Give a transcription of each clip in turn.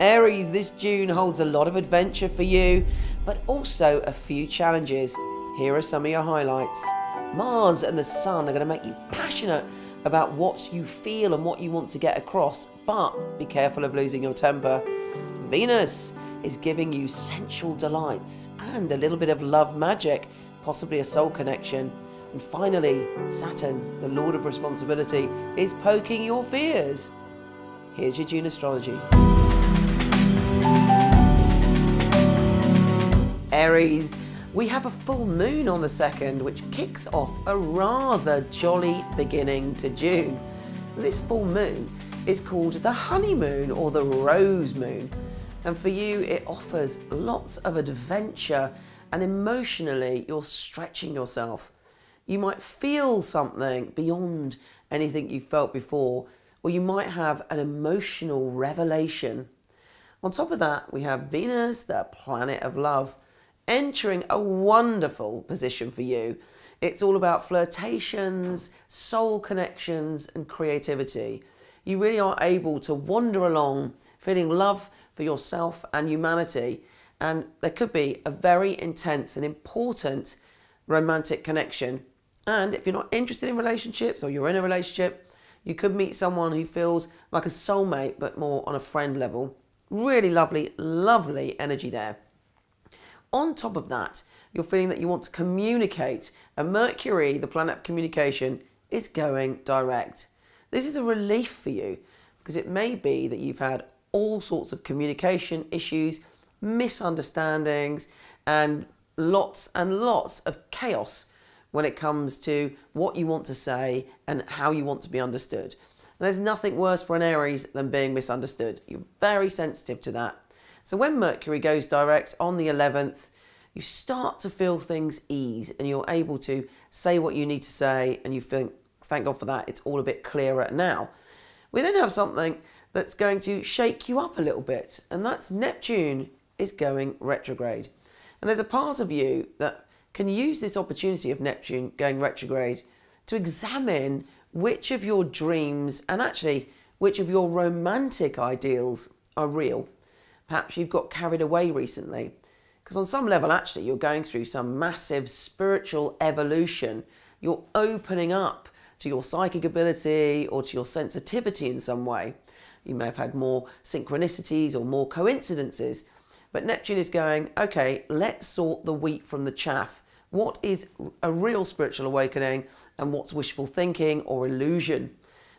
Aries, this June holds a lot of adventure for you, but also a few challenges. Here are some of your highlights. Mars and the Sun are going to make you passionate about what you feel and what you want to get across, but be careful of losing your temper. Venus is giving you sensual delights and a little bit of love magic, possibly a soul connection. And finally, Saturn, the Lord of Responsibility, is poking your fears. Here's your June astrology. Aries, we have a full moon on the 2nd, which kicks off a rather jolly beginning to June. This full moon is called the honeymoon or the rose moon. And for you, it offers lots of adventure, and emotionally, you're stretching yourself. You might feel something beyond anything you felt before, or you might have an emotional revelation. On top of that, we have Venus, the planet of love, entering a wonderful position for you. It's all about flirtations, soul connections, and creativity. You really are able to wander along feeling love for yourself and humanity, and there could be a very intense and important romantic connection. And if you're not interested in relationships, or you're in a relationship, you could meet someone who feels like a soulmate but more on a friend level. Really lovely, lovely energy there. On top of that, you're feeling that you want to communicate, and Mercury, the planet of communication, is going direct. This is a relief for you because it may be that you've had all sorts of communication issues, misunderstandings, and lots of chaos when it comes to what you want to say and how you want to be understood. And there's nothing worse for an Aries than being misunderstood. You're very sensitive to that. So when Mercury goes direct on the 11th, you start to feel things ease and you're able to say what you need to say, and you think, thank God for that, it's all a bit clearer now. We then have something that's going to shake you up a little bit, and that's Neptune is going retrograde. And there's a part of you that can use this opportunity of Neptune going retrograde to examine which of your dreams and actually which of your romantic ideals are real. Perhaps you've got carried away recently, because on some level actually you're going through some massive spiritual evolution. You're opening up to your psychic ability or to your sensitivity in some way. You may have had more synchronicities or more coincidences. But Neptune is going, okay, let's sort the wheat from the chaff. What is a real spiritual awakening and what's wishful thinking or illusion?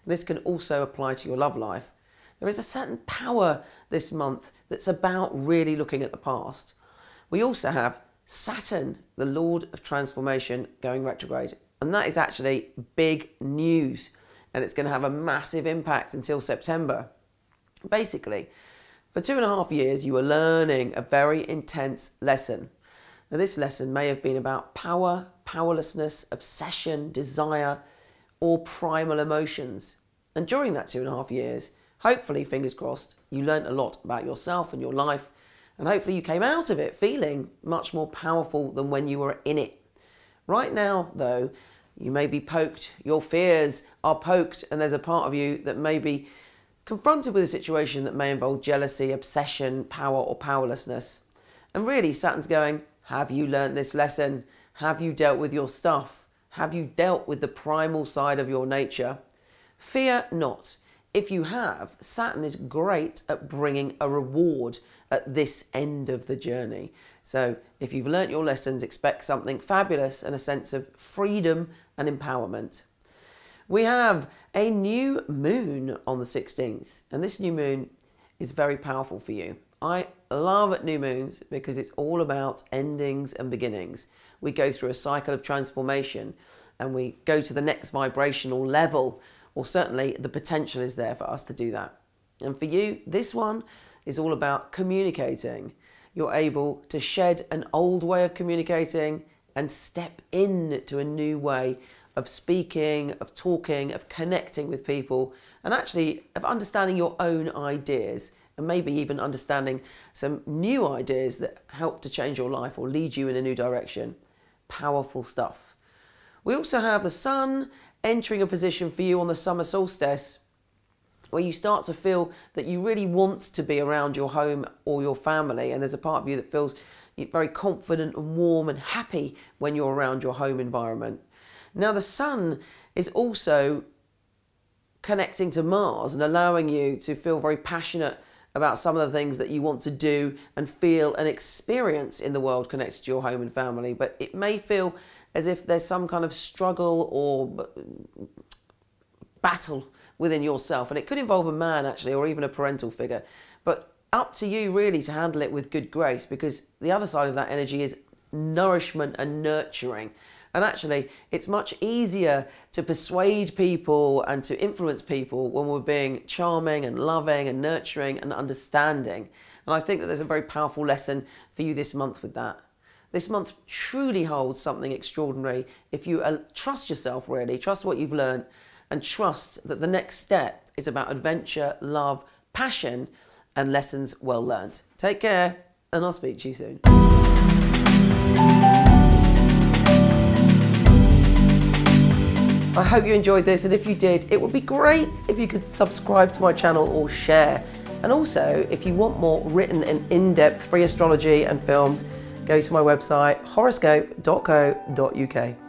This can also apply to your love life. There is a certain power this month that's about really looking at the past. We also have Saturn, the Lord of Transformation, going retrograde. And that is actually big news. And it's going to have a massive impact until September. Basically, for 2.5 years, you were learning a very intense lesson. Now, this lesson may have been about power, powerlessness, obsession, desire, or primal emotions. And during that 2.5 years, hopefully, fingers crossed, you learned a lot about yourself and your life, and hopefully you came out of it feeling much more powerful than when you were in it. Right now, though, you may be poked, your fears are poked, and there's a part of you that may be confronted with a situation that may involve jealousy, obsession, power, or powerlessness. And really, Saturn's going, have you learned this lesson? Have you dealt with your stuff? Have you dealt with the primal side of your nature? Fear not. If you have, Saturn is great at bringing a reward at this end of the journey. So if you've learnt your lessons, expect something fabulous and a sense of freedom and empowerment. We have a new moon on the 16th, and this new moon is very powerful for you. I love new moons because it's all about endings and beginnings. We go through a cycle of transformation and we go to the next vibrational level, or certainly the potential is there for us to do that. And for you, this one is all about communicating. You're able to shed an old way of communicating and step into a new way of speaking, of talking, of connecting with people, and actually of understanding your own ideas, and maybe even understanding some new ideas that help to change your life or lead you in a new direction. Powerful stuff. We also have the Sun entering a position for you on the summer solstice, where you start to feel that you really want to be around your home or your family, and there's a part of you that feels very confident and warm and happy when you're around your home environment. Now the Sun is also connecting to Mars and allowing you to feel very passionate about some of the things that you want to do and feel and experience in the world connected to your home and family. But it may feel as if there's some kind of struggle or battle within yourself, and it could involve a man actually, or even a parental figure, but up to you really to handle it with good grace, because the other side of that energy is nourishment and nurturing. And actually it's much easier to persuade people and to influence people when we're being charming and loving and nurturing and understanding. And I think that there's a very powerful lesson for you this month with that. This month truly holds something extraordinary if you trust yourself, really, trust what you've learned, and trust that the next step is about adventure, love, passion, and lessons well learned. Take care, and I'll speak to you soon. I hope you enjoyed this, and if you did, it would be great if you could subscribe to my channel or share. And also, if you want more written and in-depth free astrology and films, go to my website horoscope.co.uk.